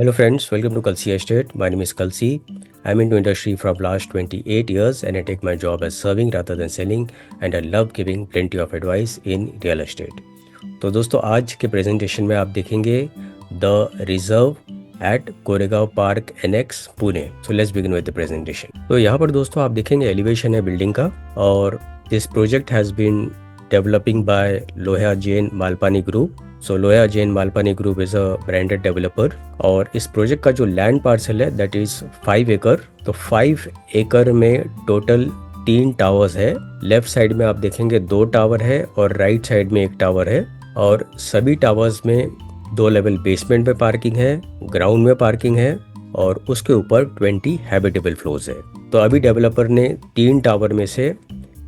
Hello friends, welcome to Kalsi Estate. My name is Kalsi. I'm into industry from last 28 years and I take my job as serving rather than selling and I love giving plenty of advice in real estate. तो दोस्तों आज के presentation में आप देखेंगे the reserve at Koregaon park annex Pune. So let's begin with the presentation. तो यहाँ पर दोस्तों आप देखेंगे एलिवेशन है बिल्डिंग का और this project has been developing by Lohia Jain Malpani group. So Lohia Jain Malpani group is a branded developer और इस प्रोजेक्ट का जो लैंड पार्सल है दैट इज़ 5 एकड़. तो 5 एकड़ में टोटल 3 टावर्स है. लेफ्ट साइड में आप देखेंगे 2 टावर है और राइट साइड में 1 टावर है और सभी टावर्स में 2 लेवल बेसमेंट में पार्किंग है, ग्राउंड में पार्किंग है और उसके ऊपर 20 हैबिटेबल फ्लोर्स है. तो अभी डेवलपर ने 3 टावर में से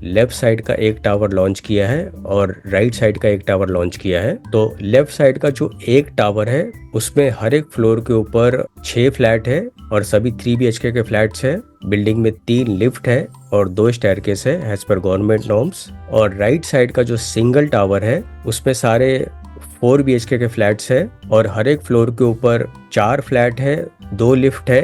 लेफ्ट साइड का 1 टावर लॉन्च किया है और राइट साइड का 1 टावर लॉन्च किया है. तो लेफ्ट साइड का जो 1 टावर है उसमें हर एक फ्लोर के ऊपर 6 फ्लैट है और सभी 3 BHK के फ्लैट्स है. बिल्डिंग में 3 लिफ्ट है और 2 स्टेयरकेस है एज पर गवर्नमेंट नॉर्म्स. और राइट साइड का जो सिंगल टावर है उसमें सारे 4 BHK के फ्लैट्स है और हर एक फ्लोर के ऊपर 4 फ्लैट है, 2 लिफ्ट है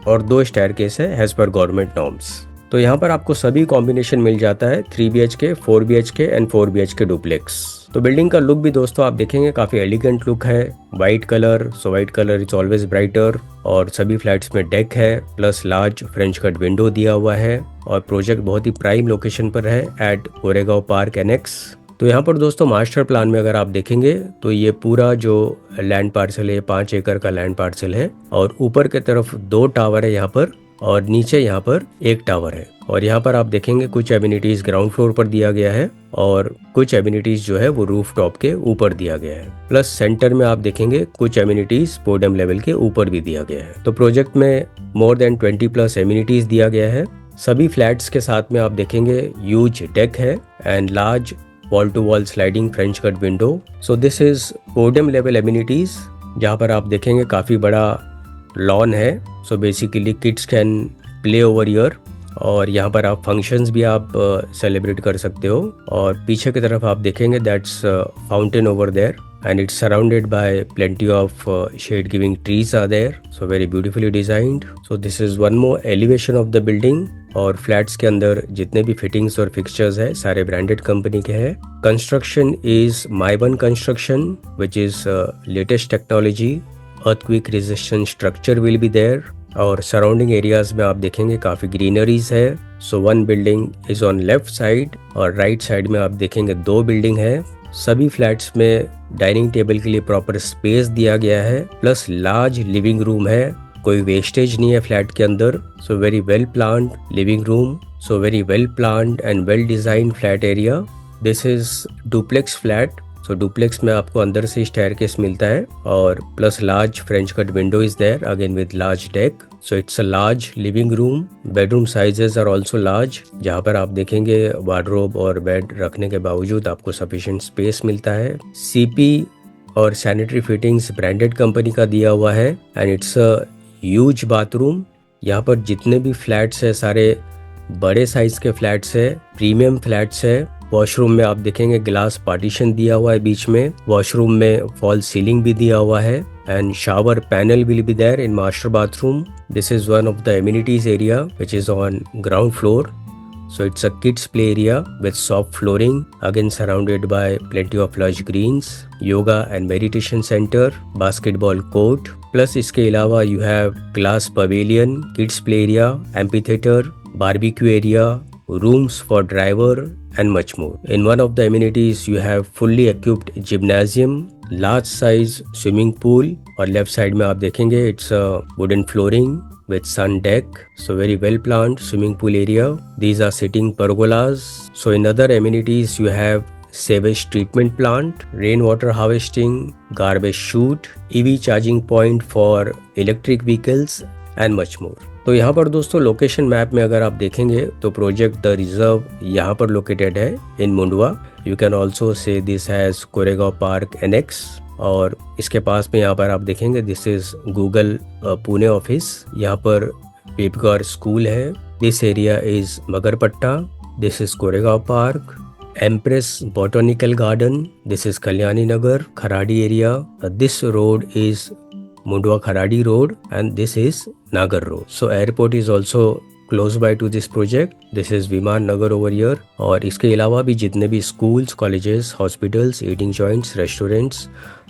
और 2 स्टेयरकेस है एज पर गवर्नमेंट नॉर्म्स. तो यहाँ पर आपको सभी कॉम्बिनेशन मिल जाता है 3 BHK, 4 BHK and 4 BHK duplex. तो बिल्डिंग का लुक भी दोस्तों आप देखेंगे काफी एलिगेंट लुक है. White colour, so white colour is always brighter और सभी फ्लैट्स में डेक है plus large French cut window दिया हुआ है और प्रोजेक्ट बहुत ही प्राइम लोकेशन पर है एट कोरेगांव पार्क एनेक्स. तो यहाँ पर दोस्तों मास्टर प्लान में अगर आप देखेंगे तो ये पूरा जो लैंड पार्सल है 5 एकड़ का लैंड पार्सल है और ऊपर की तरफ 2 टावर है यहाँ पर और नीचे यहाँ पर 1 टावर है. और यहाँ पर आप देखेंगे कुछ एमिनिटीज ग्राउंड फ्लोर पर दिया गया है और कुछ एमिनिटीज जो है वो रूफ टॉप के ऊपर दिया गया है. प्लस सेंटर में आप देखेंगे कुछ एमिनिटीज पोडियम लेवल के ऊपर भी दिया गया है. तो प्रोजेक्ट में मोर देन 20+ एमिनिटीज दिया गया है. सभी फ्लैट्स के साथ में आप देखेंगे ह्यूज डेक है and large wall to wall sliding French cut window. So this is podium level amenities जहाँ पर आप देखेंगे काफी बड़ा लॉन है. So basically kids can play over here और यहाँ पर आप फंक्शंस भी आप सेलिब्रेट कर सकते हो. और पीछे की तरफ आप देखेंगे that's fountain over there and it's surrounded by plenty of shade giving trees are there. So very beautifully designed. So this is one more elevation of the building. और फ्लैट्स के अंदर जितने भी फिटिंग्स और फिक्सचर्स है सारे branded company के हैं. कंस्ट्रक्शन इज माइबन construction which is latest technology. earthquake resistant structure will be there और सराउंडिंग एरियाज में आप देखेंगे काफी ग्रीनरीज है. So 1 building is on left side और राइट साइड में आप देखेंगे 2 बिल्डिंग है. सभी फ्लैट्स में डाइनिंग टेबल के लिए प्रॉपर स्पेस दिया गया है प्लस लार्ज लिविंग रूम है. कोई वेस्टेज नहीं है फ्लैट के अंदर. So very well planned living room. So very well planned and well design flat area. This is duplex flat. So duplex में आपको अंदर से स्टेयरकेस मिलता है और plus large French cut window is there again with large deck. So it's a large living room. Bedroom sizes are also large जहाँ पर आप देखेंगे वार्डरोब और बेड रखने के बावजूद आपको सफिशिएंट स्पेस मिलता है. CP और सैनिटरी फिटिंग्स ब्रांडेड कंपनी का दिया हुआ है and it's a huge bathroom. यहाँ पर जितने भी फ्लैट्स है सारे बड़े साइज के फ्लैट्स है, प्रीमियम फ्लैट्स है. वॉशरूम में आप देखेंगे ग्लास पार्टीशन दिया हुआ है बीच में. वॉशरूम में फॉल सीलिंग भी दिया हुआ है and shower panel will be there in master bathroom. This is one of the amenities area which is on ground floor. So it's a kids play area with soft flooring, again surrounded by plenty of lush greens, yoga and meditation center, basketball court. Plus इसके अलावा you have glass pavilion, kids play area, amphitheater, barbecue area, rooms for driver and much more. In one of the amenities you have fully equipped gymnasium, large size swimming pool और left side में आप देखेंगे it's a wooden flooring with sun deck. So very well planned swimming pool area. These are sitting pergolas. So in other amenities you have sewage treatment plant, rainwater harvesting, garbage chute, EV charging point for electric vehicles and much more. तो यहाँ पर दोस्तों location map में अगर आप देखेंगे तो project the reserve यहाँ पर लोकेटेड है in Mundhwa. You can also say this has Koregaon park annex और इसके पास में यहाँ पर आप देखेंगे this is Google Pune office. यहाँ पर पेपगार स्कूल है. This area is Magarpatta. This is Koregaon park. Empress botanical garden. This is Kalyani Nagar Kharadi area. This road is Mundwa Kharadi Road, and this is Nagar Road. So airport is also close by to this project. This is Viman Nagar over here. और इसके अलावा भी जितने भी schools, colleges, hospitals, eating joints, restaurants,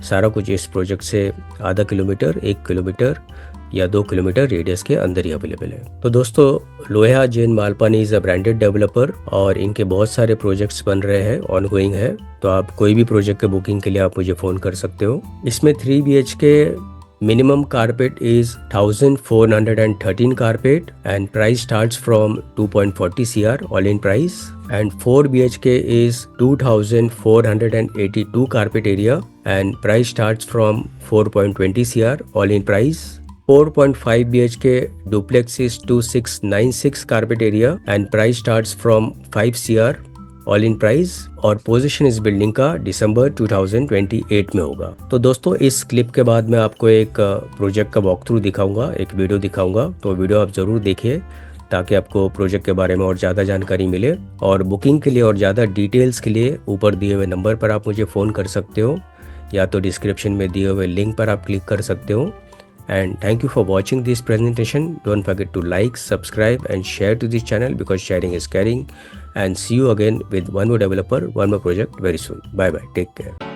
सारा कुछ इस project से आधा किलोमीटर, 1 किलोमीटर या 2 किलोमीटर रेडियस के अंदर ही अवेलेबल है। तो दोस्तों, Lohia Jain Malpani is a branded developer और इनके बहुत सारे प्रोजेक्ट्स बन रहे हैं, ऑनगोइंग है। तो आप कोई भी प्रोजेक्ट के बुकिंग के लिए आप मुझे फ़ोन कर सकते हो। इसमें 3 BHK minimum carpet is 1413 carpet and price starts from 2.40 CR all in price, and 4 BHK is 2482 carpet area and price starts from 4.20 CR all in price. 4.5 BHK duplex is 2696 carpet area and price starts from 5 CR all in price, और position इस building का दिसंबर 2028 में होगा। तो दोस्तों, इस clip के बाद मैं आपको एक प्रोजेक्ट का वॉक थ्रू दिखाऊंगा, एक वीडियो दिखाऊंगा। तो वीडियो आप ज़रूर देखिए ताकि आपको प्रोजेक्ट के बारे में और ज़्यादा जानकारी मिले। और बुकिंग के लिए और ज़्यादा डिटेल्स के लिए ऊपर दिए हुए नंबर पर आप मुझे फ़ोन कर सकते हो, या तो डिस्क्रिप्शन में दिए हुए लिंक पर आप क्लिक कर सकते हो। And thank you for watching this presentation. Don't forget to like, subscribe and share to this channel because sharing is caring. And see you again with one more developer, one more project very soon. Bye bye. Take care.